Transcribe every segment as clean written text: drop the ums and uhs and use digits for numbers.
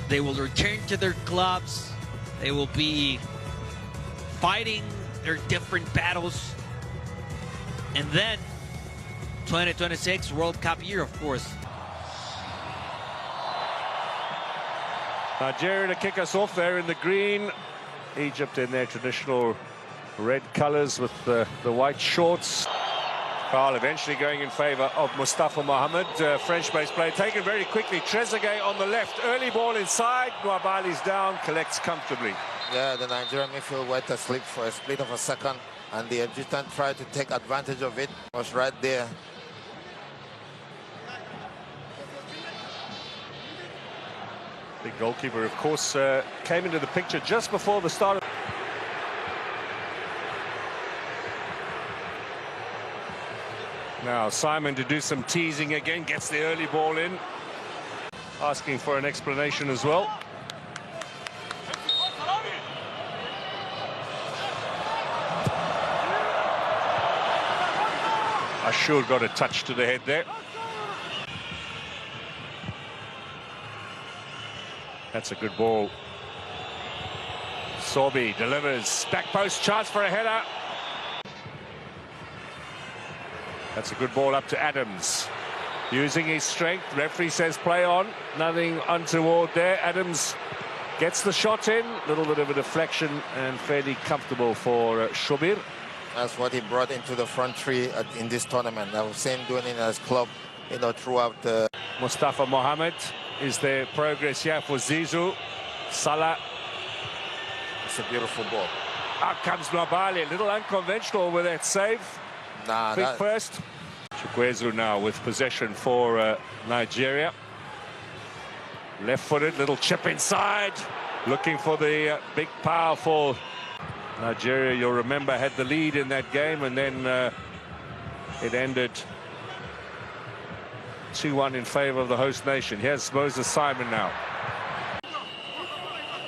They will return to their clubs. They will be fighting their different battles. And then 2026 World Cup year, of course. Nigeria to kick us off there in the green. Egypt in their traditional red colours with the white shorts. Foul eventually going in favour of Mustafa Mohamed. French-based play taken very quickly. Trezeguet on the left. Early ball inside. Nwabali's down. Collects comfortably. Yeah, the Nigerian midfield went asleep for a split of a second. And the Egyptian tried to take advantage of it. Was right there. The goalkeeper, of course, came into the picture just before the start of... Now Simon to do some teasing again, gets the early ball in. Asking for an explanation as well. Ashur got a touch to the head there. That's a good ball. Sorby delivers. Back post, chance for a header. That's a good ball up to Adams. Using his strength. Referee says play on. Nothing untoward there. Adams gets the shot in. A little bit of a deflection and fairly comfortable for Shobir. That's what he brought into the front three in this tournament. I've seen him doing it in his club, throughout the... Mustafa Mohamed. Is there progress here for Zizou? Salah. It's a beautiful ball. Out comes Nwabali, a little unconventional with that save. Nah, Big first. Chukwueze now with possession for Nigeria. Left-footed, little chip inside. Looking for the big, powerful Nigeria. You'll remember had the lead in that game, and then it ended 2-1 in favour of the host nation. Here's Moses Simon now.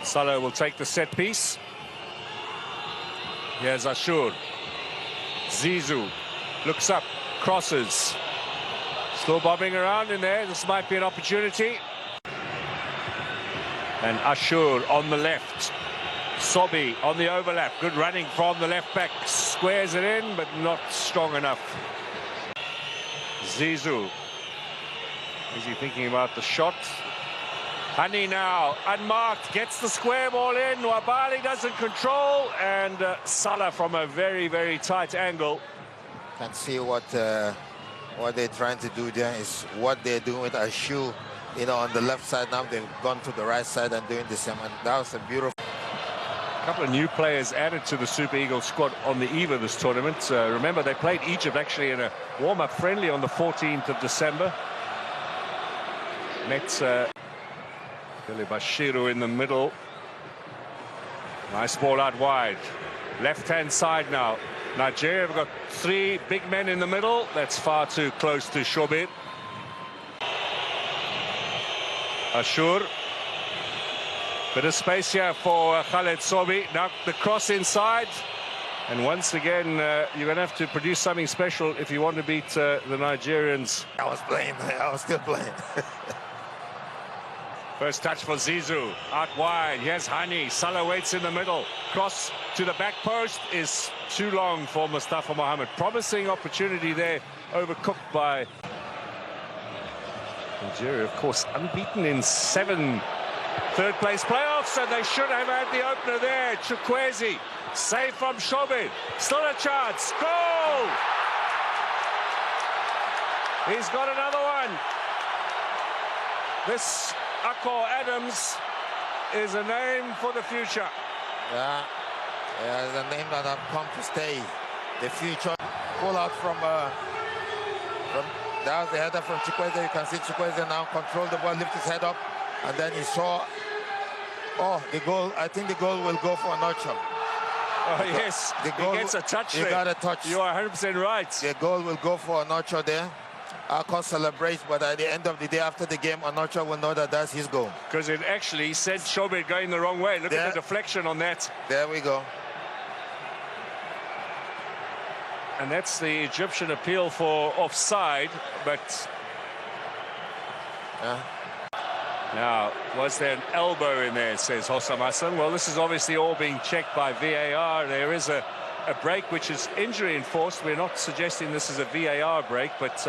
Salah will take the set piece. Here's Ashur. Zizou looks up, crosses. Still bobbing around in there. This might be an opportunity. And Ashur on the left. Sorby on the overlap. Good running from the left back. Squares it in, but not strong enough. Zizou. Is he thinking about the shot? Honey now, unmarked, gets the square ball in. Nwabali doesn't control, and Salah from a very, very tight angle. Can see what they're trying to do there is what they're doing with Ashur. On the left side now, they've gone to the right side and doing the same. And that was a beautiful... A couple of new players added to the Super Eagles squad on the eve of this tournament. Remember, they played Egypt actually in a warm-up friendly on the 14th of December. Met Billy Bashiru in the middle. Nice ball out wide. Left-hand side now. Nigeria have got three big men in the middle. That's far too close to Shobir. Ashur. Bit of space here for Khaled Sorby. Now the cross inside. And once again, you're going to have to produce something special if you want to beat the Nigerians. I was playing. I was still playing. First touch for Zizou, out wide. Here's Hani. Salah waits in the middle. Cross to the back post is too long for Mustafa Mohamed. Promising opportunity there, overcooked by Nigeria. Of course, unbeaten in 7 third-place playoffs, and they should have had the opener there. Chukwueze, save from Shobir. Still a chance. Goal! He's got another one. This Akor Adams is a name for the future. Yeah, it's a name that have come to stay. The future. Pull out from that was the header from Chukwueze. You can see Chukwueze now control the ball, lift his head up, and then he saw. Oh, the goal! I think the goal will go for Onocha. Oh yes, the goal, he gets a touch. He got a touch. You are 100% right. The goal will go for Onocha there. Akor celebrates, but at the end of the day, after the game, Onocha will know that that's his goal. Because it actually sent Shobir going the wrong way. Look at the deflection on that. There we go. And that's the Egyptian appeal for offside, but... Now, was there an elbow in there, says Hossam Hassan? Well, this is obviously all being checked by VAR. There is a break which is injury enforced. We're not suggesting this is a VAR break, but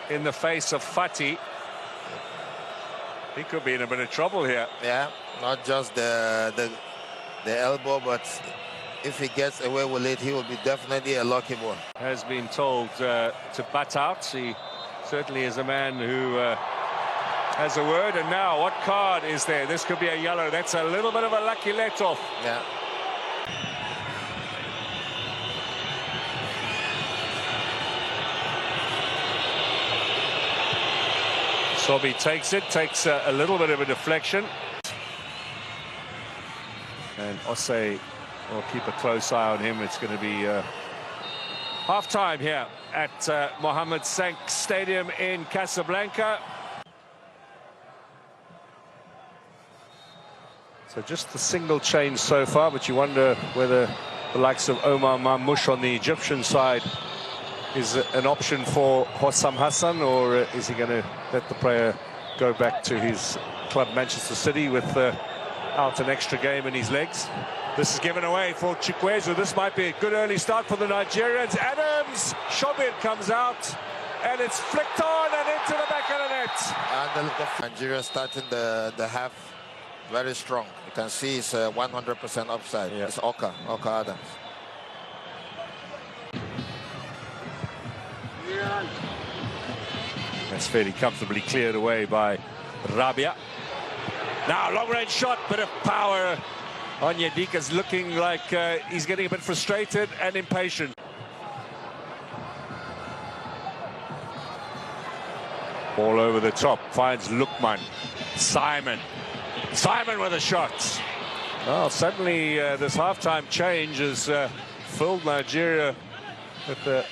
in the face of Fati, he could be in a bit of trouble here. Yeah, not just the elbow, but if he gets away with it, he will be definitely a lucky boy. Has been told to bat out. He certainly is a man who has a word. And now, what card is there? This could be a yellow. That's a little bit of a lucky let-off. Yeah. Sobhi takes it, takes a little bit of a deflection. And Osei will keep a close eye on him. It's going to be half-time here at Mohammed Sank Stadium in Casablanca. So just the single change so far, but you wonder whether the likes of Omar Marmoush on the Egyptian side is an option for Hossam Hassan, or is he going to let the player go back to his club Manchester City with out an extra game in his legs? This is given away for Chikwezu. This might be a good early start for the Nigerians. Adams, Shobir comes out, and it's flicked on and into the back of the net. And Nigeria starting the half very strong. You can see it's 100% upside. Yeah. It's Oka Adams. That's fairly comfortably cleared away by Rabia. Now, long-range shot, bit of power. Onyedika's looking like he's getting a bit frustrated and impatient. All over the top, finds Lukman. Simon with a shot. Well, suddenly this half-time change has filled Nigeria with a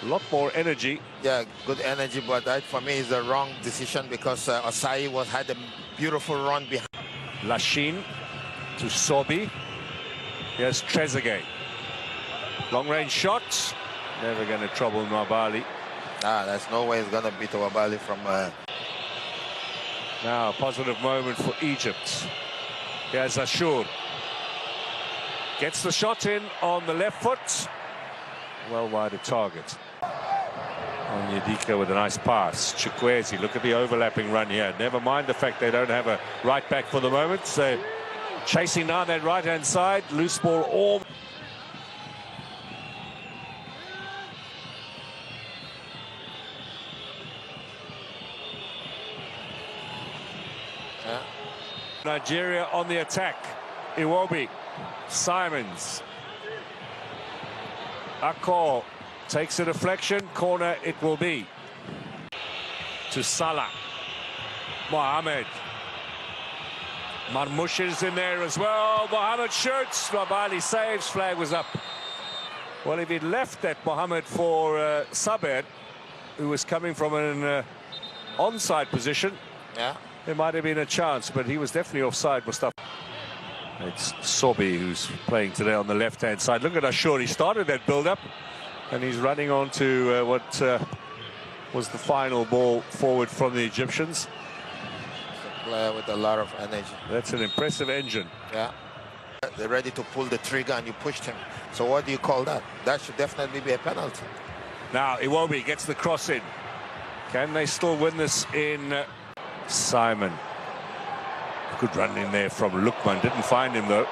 lot more energy. Yeah, good energy, but that for me is the wrong decision because Osai had a beautiful run behind. Lachine to Sobhi. Here's Trezeguet. Long-range shots. Never going to trouble Nwabali. There's no way he's going to beat Nwabali from... Now, a positive moment for Egypt. Here's Ashur. Gets the shot in on the left foot. Well wide of target. Onyedika with a nice pass. Chukwueze, look at the overlapping run here. Never mind the fact they don't have a right back for the moment. So chasing down that right-hand side. Loose ball all. Nigeria on the attack. Iwobi, Simons. Akol takes a deflection, corner it will be. To Salah. Mohamed. Marmoush is in there as well. Mohamed shoots. Nwabali saves. Flag was up. Well, if he'd left that Mohamed for Sabet, who was coming from an onside position, there might have been a chance, but he was definitely offside, Mustafa. It's Sobhi who's playing today on the left-hand side. Look at Ashur. He started that build-up, and he's running on to what was the final ball forward from the Egyptians. It's a player with a lot of energy. That's an impressive engine. Yeah. They're ready to pull the trigger, and you pushed him. So what do you call that? That should definitely be a penalty. Now, Iwobi gets the cross in. Can they still win this in... Simon. Good run in there from Lukman. Didn't find him, though.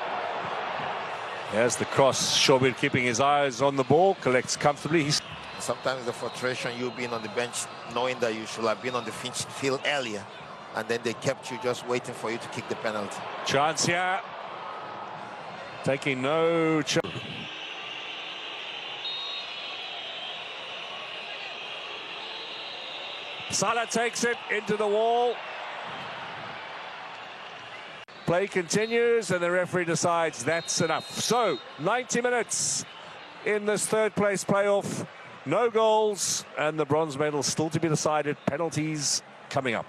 There's the cross. Shobir keeping his eyes on the ball. Collects comfortably. Sometimes the frustration, you being on the bench, knowing that you should have been on the field earlier, and then they kept you just waiting for you to kick the penalty. Chance here. Taking no chance. Salah takes it into the wall. Play continues, and the referee decides that's enough. So, 90 minutes in this third-place playoff. No goals, and the bronze medal still to be decided. Penalties coming up.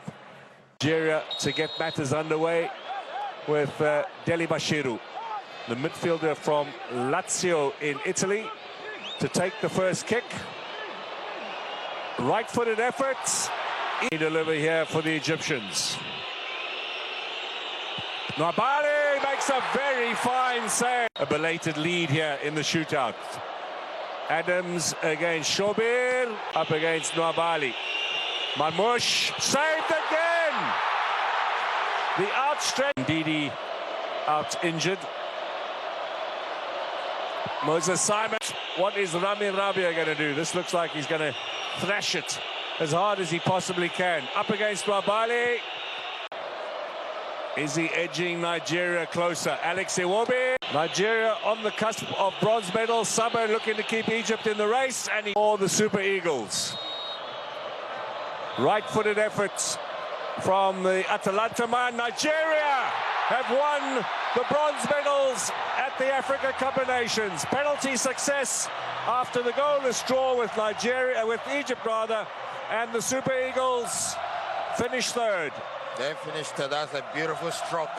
Nigeria to get matters underway with Deli Bashiru, the midfielder from Lazio in Italy, to take the first kick. Right-footed efforts. Deliver here for the Egyptians. Nwabali makes a very fine save. A belated lead here in the shootout. Adams against Shobir, up against Nwabali. Marmoush saved again. The outstretched Ndidi out injured. Moses Simon. What is Rami Rabia going to do? This looks like he's going to thrash it as hard as he possibly can. Up against Nwabali. Is he edging Nigeria closer? Alex Iwobi. Nigeria on the cusp of bronze medal. Sabo looking to keep Egypt in the race. And for the Super Eagles. Right-footed efforts from the Atalanta man. Nigeria have won the bronze medals at the Africa Cup of Nations. Penalty success after the goalless draw with Nigeria, with Egypt rather, and the Super Eagles finish third. They finished third. That's a beautiful stroke.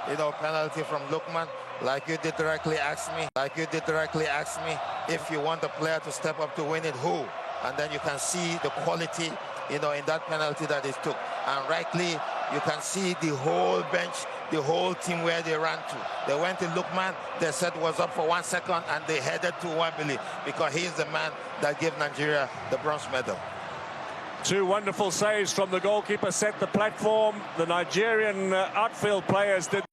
You know, penalty from Lukman. Like you did directly ask me. If you want the player to step up to win it, who? And then you can see the quality, you know, in that penalty that he took. And rightly, you can see the whole bench, the whole team where they ran to. They went to Lukman, their set was up for 1 second, and they headed to Wembley because he is the man that gave Nigeria the bronze medal. Two wonderful saves from the goalkeeper set the platform. The Nigerian outfield players did